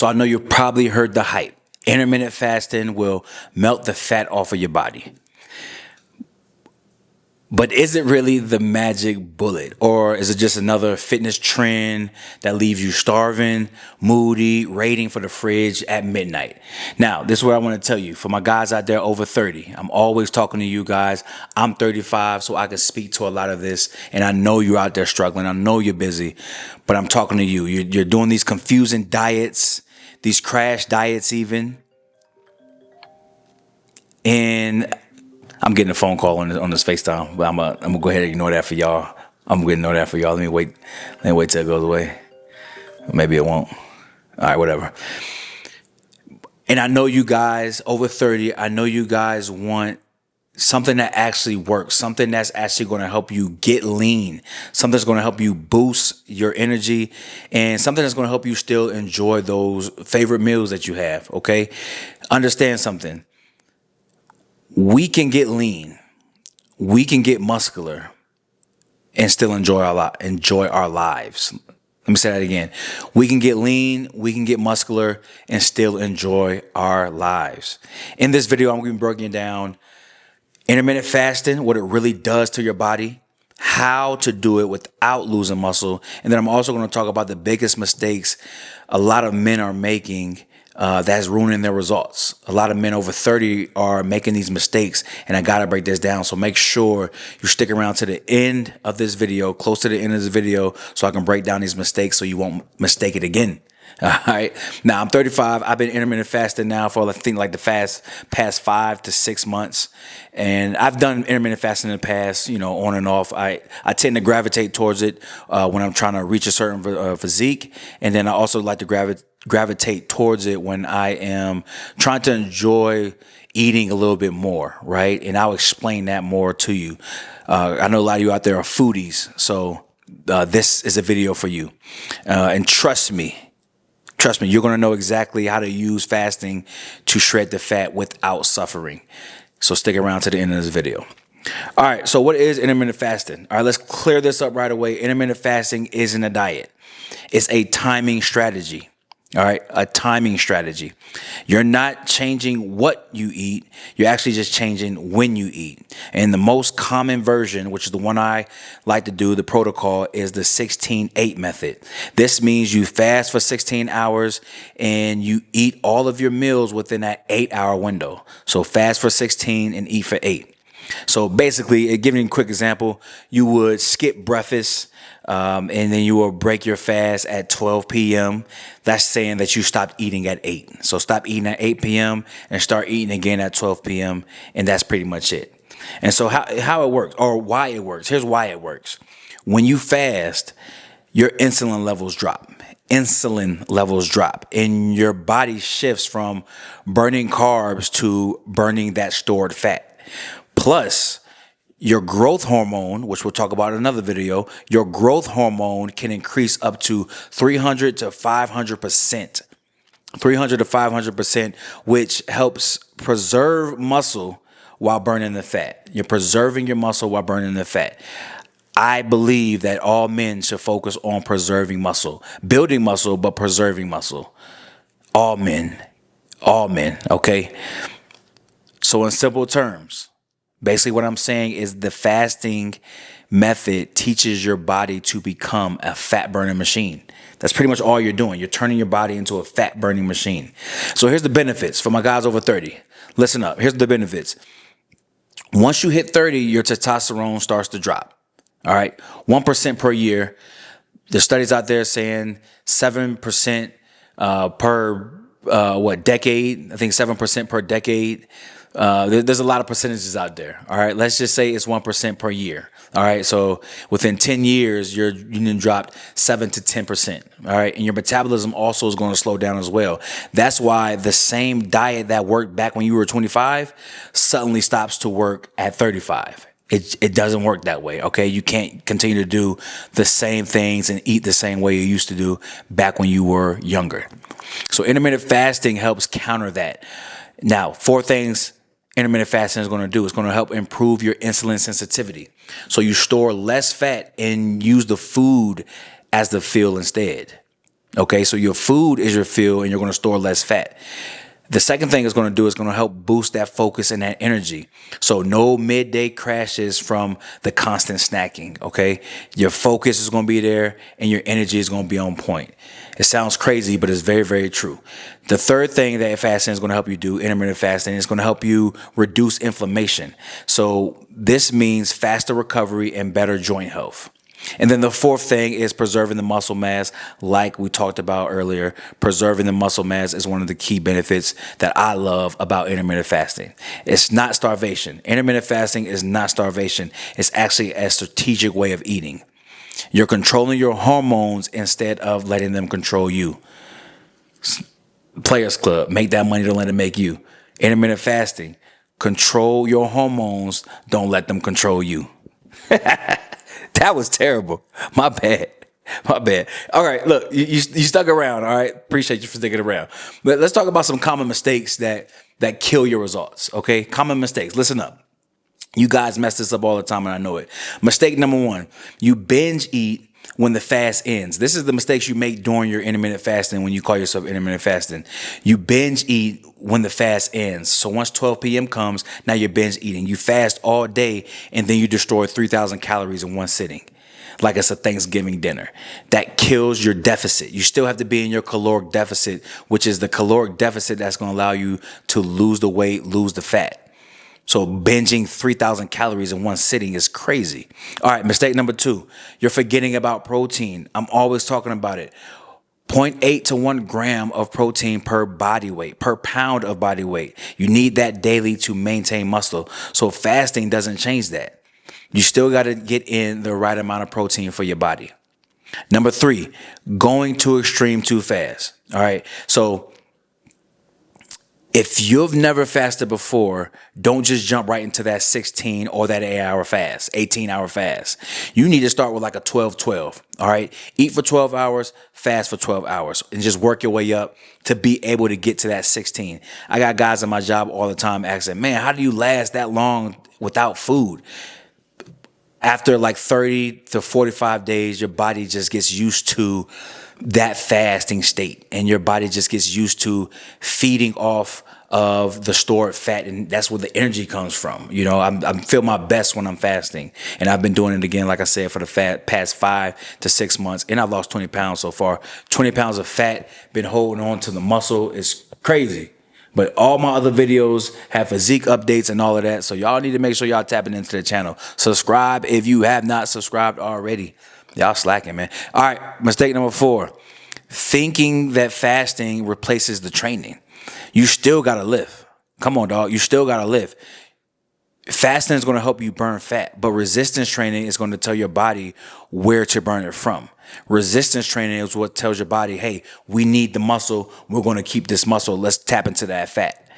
So I know you've probably heard the hype. Intermittent fasting will melt the fat off of your body. But is it really the magic bullet? Or is it just another fitness trend that leaves you starving, moody, waiting for the fridge at midnight? Now, this is what I want to tell you. For my guys out there over 30, I'm always talking to you guys. I'm 35, so I can speak to a lot of this. And I know you're out there struggling. I know you're busy. But I'm talking to you. You're doing these confusing diets, these crash diets even. And I'm getting a phone call on this FaceTime, but I'm gonna go ahead and ignore that for y'all. I'm gonna ignore that for y'all. Let me wait till it goes away. Maybe it won't. All right, whatever. And I know you guys over 30. I know you guys want something that actually works, something that's actually going to help you get lean, something that's going to help you boost your energy, and something that's going to help you still enjoy those favorite meals that you have. Okay, understand something. We can get lean, we can get muscular, and still enjoy our lives. Let me say that again. We can get lean, we can get muscular, and still enjoy our lives. In this video, I'm going to be breaking down intermittent fasting, what it really does to your body, how to do it without losing muscle, and then I'm also going to talk about the biggest mistakes a lot of men are making that's ruining their results. A lot of men over 30 are making these mistakes, and I got to break this down. So make sure you stick around to the end of this video, close to the end of this video, so I can break down these mistakes so you won't mistake it again. All right. Now I'm 35. I've been intermittent fasting now for I think like the past 5 to 6 months, and I've done intermittent fasting in the past, on and off. I tend to gravitate towards it when I'm trying to reach a certain physique, and then I also like to gravitate towards it when I am trying to enjoy eating a little bit more, right? And I'll explain that more to you. I know a lot of you out there are foodies, so this is a video for you. And trust me, you're going to know exactly how to use fasting to shred the fat without suffering. So stick around to the end of this video. All right, so what is intermittent fasting? All right, let's clear this up right away. Intermittent fasting isn't a diet. It's a timing strategy. All right, a timing strategy. You're not changing what you eat. You're actually just changing when you eat. And the most common version, which is the one I like to do, the protocol, is the 16-8 method. This means you fast for 16 hours and you eat all of your meals within that 8-hour window. So fast for 16 and eat for 8. So basically, giving a quick example, you would skip breakfast, and then you will break your fast at 12 p.m. That's saying that you stopped eating at 8. So stop eating at 8 p.m. and start eating again at 12 p.m. And that's pretty much it. And so how it works, or why it works. Here's why it works. When you fast, your insulin levels drop. And your body shifts from burning carbs to burning that stored fat. Plus, your growth hormone, which we'll talk about in another video, your growth hormone can increase up to 300 to 500%. 300 to 500%, which helps preserve muscle while burning the fat. You're preserving your muscle while burning the fat. I believe that all men should focus on preserving muscle, building muscle, but preserving muscle. All men, okay? So in simple terms, basically what I'm saying is the fasting method teaches your body to become a fat burning machine. That's pretty much all you're doing. You're turning your body into a fat burning machine. So here's the benefits for my guys over 30. Listen up. Here's the benefits. Once you hit 30, your testosterone starts to drop. All right. 1% per year. There's studies out there saying 7% per decade. I think 7% per decade. There's a lot of percentages out there. All right. Let's just say it's 1% per year. All right. So within 10 years, you dropped 7 to 10%. All right. And your metabolism also is going to slow down as well. That's why the same diet that worked back when you were 25 suddenly stops to work at 35. It doesn't work that way. Okay. You can't continue to do the same things and eat the same way you used to do back when you were younger. So intermittent fasting helps counter that. Now, 4 things intermittent fasting is going to do. It's going to help improve your insulin sensitivity. So you store less fat and use the food as the fuel instead. Okay, so your food is your fuel and you're going to store less fat. The second thing it's going to do is going to help boost that focus and that energy. So no midday crashes from the constant snacking, okay? Your focus is going to be there and your energy is going to be on point. It sounds crazy, but it's very, very true. The third thing that fasting is going to help you do, intermittent fasting, is going to help you reduce inflammation. So this means faster recovery and better joint health. And then the fourth thing is preserving the muscle mass, like we talked about earlier. Preserving the muscle mass is one of the key benefits that I love about intermittent fasting. It's not starvation. Intermittent fasting is not starvation. It's actually a strategic way of eating. You're controlling your hormones instead of letting them control you. Players Club, make that money, don't let it make you. Intermittent fasting, control your hormones, don't let them control you. That was terrible. My bad. My bad. All right, look, you stuck around. All right, appreciate you for sticking around. But let's talk about some common mistakes that kill your results. Okay, common mistakes. Listen up. You guys mess this up all the time, and I know it. Mistake number one: you binge eat when the fast ends. This is the mistakes you make during your intermittent fasting when you call yourself intermittent fasting. You binge eat when the fast ends. So once 12 p.m. comes, now you're binge eating. You fast all day and then you destroy 3,000 calories in one sitting. Like it's a Thanksgiving dinner. That kills your deficit. You still have to be in your caloric deficit, which is the caloric deficit that's going to allow you to lose the weight, lose the fat. So binging 3,000 calories in one sitting is crazy. All right, mistake number two, you're forgetting about protein. I'm always talking about it. 0.8 to 1 gram of protein per body weight, per pound of body weight. You need that daily to maintain muscle. So fasting doesn't change that. You still got to get in the right amount of protein for your body. Number three, going too extreme too fast. All right, so if you've never fasted before, don't just jump right into that 16 or that 8-hour fast, 18-hour fast. You need to start with like a 12-12, all right? Eat for 12 hours, fast for 12 hours, and just work your way up to be able to get to that 16. I got guys at my job all the time asking, man, how do you last that long without food? After like 30 to 45 days, your body just gets used to that fasting state, and your body just gets used to feeding off of the stored fat, and that's where the energy comes from. You know, I feel my best when I'm fasting, and I've been doing it again, like I said, for the past 5 to 6 months, and I've lost 20 pounds so far. 20 pounds of fat, been holding on to the muscle. Is crazy. But all my other videos have physique updates and all of that. So y'all need to make sure y'all tapping into the channel. Subscribe if you have not subscribed already. Y'all slacking, man. All right, mistake number 4. Thinking that fasting replaces the training. You still got to lift. Come on, dog. You still got to lift. Fasting is going to help you burn fat, but resistance training is going to tell your body where to burn it from. Resistance training is what tells your body, hey, we need the muscle. We're going to keep this muscle. Let's tap into that fat.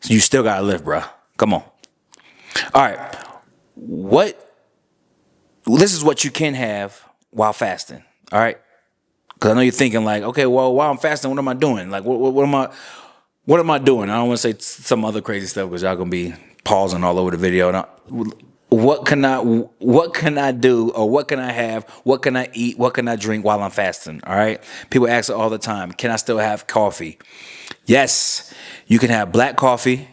So you still got to lift, bro. Come on. All right. This is what you can have while fasting. All right. Because I know you're thinking like, okay, well, while I'm fasting, what am I doing? Like, what am I doing? I don't want to say some other crazy stuff because y'all going to be pausing all over the video. Now, what can I do, or what can I have? What can I eat? What can I drink while I'm fasting? All right. People ask it all the time. Can I still have coffee? Yes, you can have black coffee.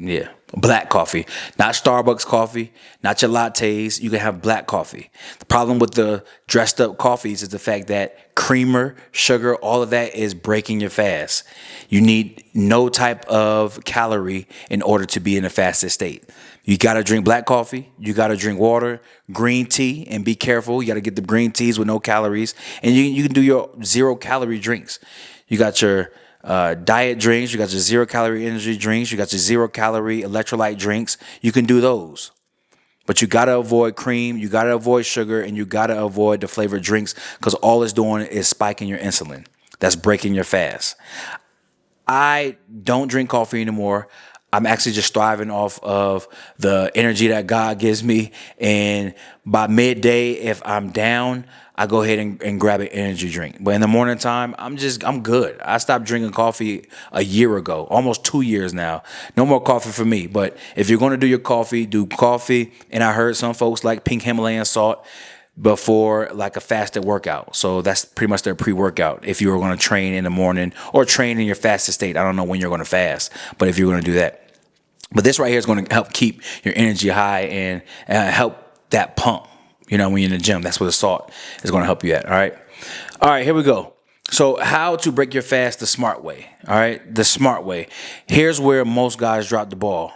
Yeah, black coffee, not Starbucks coffee, not your lattes. You can have black coffee. The problem with the dressed up coffees is the fact that creamer, sugar, all of that is breaking your fast. You need no type of calorie in order to be in a fasted state. You got to drink black coffee. You got to drink water, green tea, and be careful. You got to get the green teas with no calories. And you can do your 0-calorie drinks. You got your diet drinks, you got your 0-calorie energy drinks, you got your 0-calorie electrolyte drinks. You can do those. But you got to avoid cream, you got to avoid sugar, and you got to avoid the flavored drinks because all it's doing is spiking your insulin. That's breaking your fast. I don't drink coffee anymore. I'm actually just thriving off of the energy that God gives me. And by midday, if I'm down, I go ahead and grab an energy drink. But in the morning time, I'm good. I stopped drinking coffee a year ago, almost 2 years now. No more coffee for me. But if you're going to do your coffee, do coffee. And I heard some folks like pink Himalayan salt. before like a fasted workout. So that's pretty much their pre-workout. If you were going to train in the morning or train in your fasted state, I don't know when you're going to fast, but if you're going to do that. But this right here is going to help keep your energy high and help that pump. When you're in the gym, that's where the salt is going to help you at. All right, here we go. So how to break your fast the smart way. All right, the smart way. Here's where most guys drop the ball.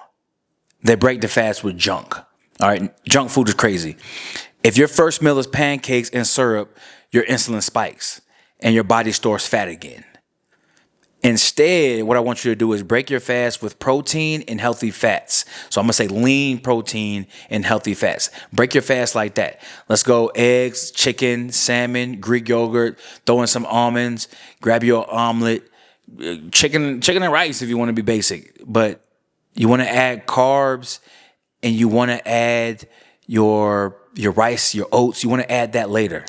They break the fast with junk. All right, junk food is crazy. If your first meal is pancakes and syrup, your insulin spikes and your body stores fat again. Instead, what I want you to do is break your fast with protein and healthy fats. So I'm going to say lean protein and healthy fats. Break your fast like that. Let's go eggs, chicken, salmon, Greek yogurt, throw in some almonds, grab your omelet, chicken and rice if you want to be basic. But you want to add carbs and you want to add your rice, your oats. You want to add that later.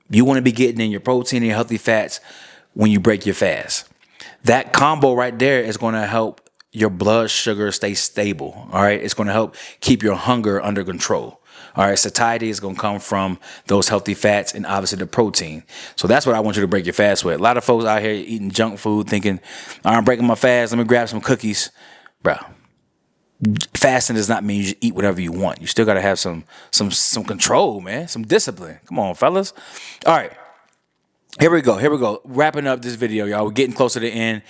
You want to be getting in your protein and your healthy fats when you break your fast. That combo right there is going to help your blood sugar stay stable. All right. It's going to help keep your hunger under control. All right. Satiety is going to come from those healthy fats and obviously the protein. So that's what I want you to break your fast with. A lot of folks out here eating junk food thinking, I'm breaking my fast. Let me grab some cookies. Bro, fasting does not mean you just eat whatever you want. You still got to have some control, man. Some discipline. Come on, fellas. All right. Here we go. Wrapping up this video, y'all. We're getting close to the end.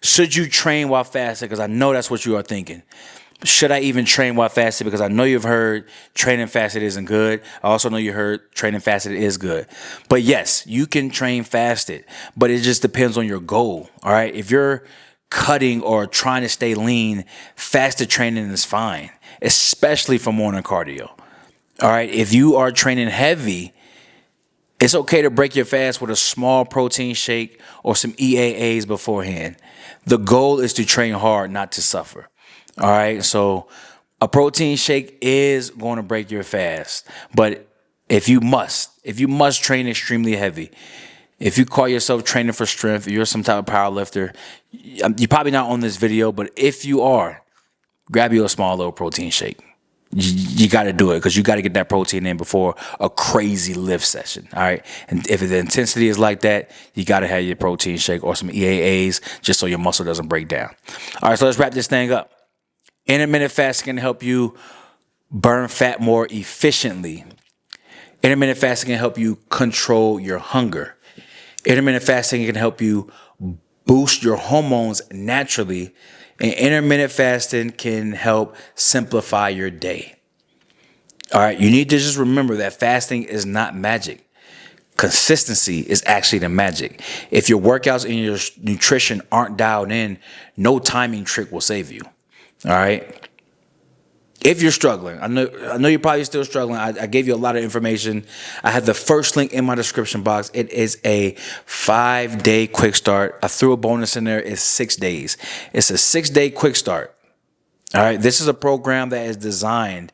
Should you train while fasting? Because I know that's what you are thinking. Should I even train while fasting? Because I know you've heard training fasted isn't good. I also know you heard training fasted is good. But yes, you can train fasted, but it just depends on your goal. All right. If you're cutting or trying to stay lean, fasted training is fine, especially for morning cardio. All right. If you are training heavy, it's okay to break your fast with a small protein shake or some EAAs beforehand. The goal is to train hard, not to suffer. All right. So a protein shake is going to break your fast. But if you must train extremely heavy, if you call yourself training for strength, you're some type of power lifter, you're probably not on this video, but if you are, grab you a small little protein shake. You got to do it because you got to get that protein in before a crazy lift session. All right. And if the intensity is like that, you got to have your protein shake or some EAAs just so your muscle doesn't break down. All right. So let's wrap this thing up. Intermittent fasting can help you burn fat more efficiently. Intermittent fasting can help you control your hunger. Intermittent fasting can help you boost your hormones naturally. And intermittent fasting can help simplify your day. All right. You need to just remember that fasting is not magic. Consistency is actually the magic. If your workouts and your nutrition aren't dialed in, no timing trick will save you. All right. If you're struggling, I know you're probably still struggling. I gave you a lot of information. I have the first link in my description box. It is a 5-day quick start. I threw a bonus in there. It's 6 days. It's a 6-day quick start. All right. This is a program that is designed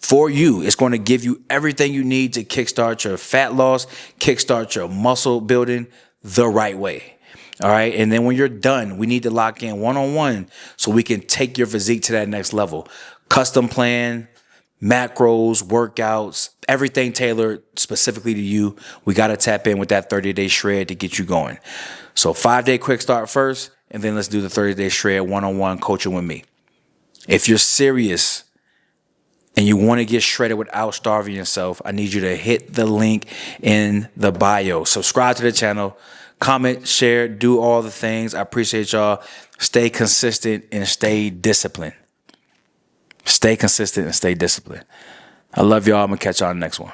for you. It's going to give you everything you need to kickstart your fat loss, kickstart your muscle building the right way. All right. And then when you're done, we need to lock in one-on-one so we can take your physique to that next level. Custom plan, macros, workouts, everything tailored specifically to you. We got to tap in with that 30-day shred to get you going. So 5-day quick start first, and then let's do the 30-day shred one-on-one coaching with me. If you're serious and you want to get shredded without starving yourself, I need you to hit the link in the bio. Subscribe to the channel, comment, share, do all the things. I appreciate y'all. Stay consistent and stay disciplined. Stay consistent and stay disciplined. I love y'all. I'm going to catch y'all on the next one.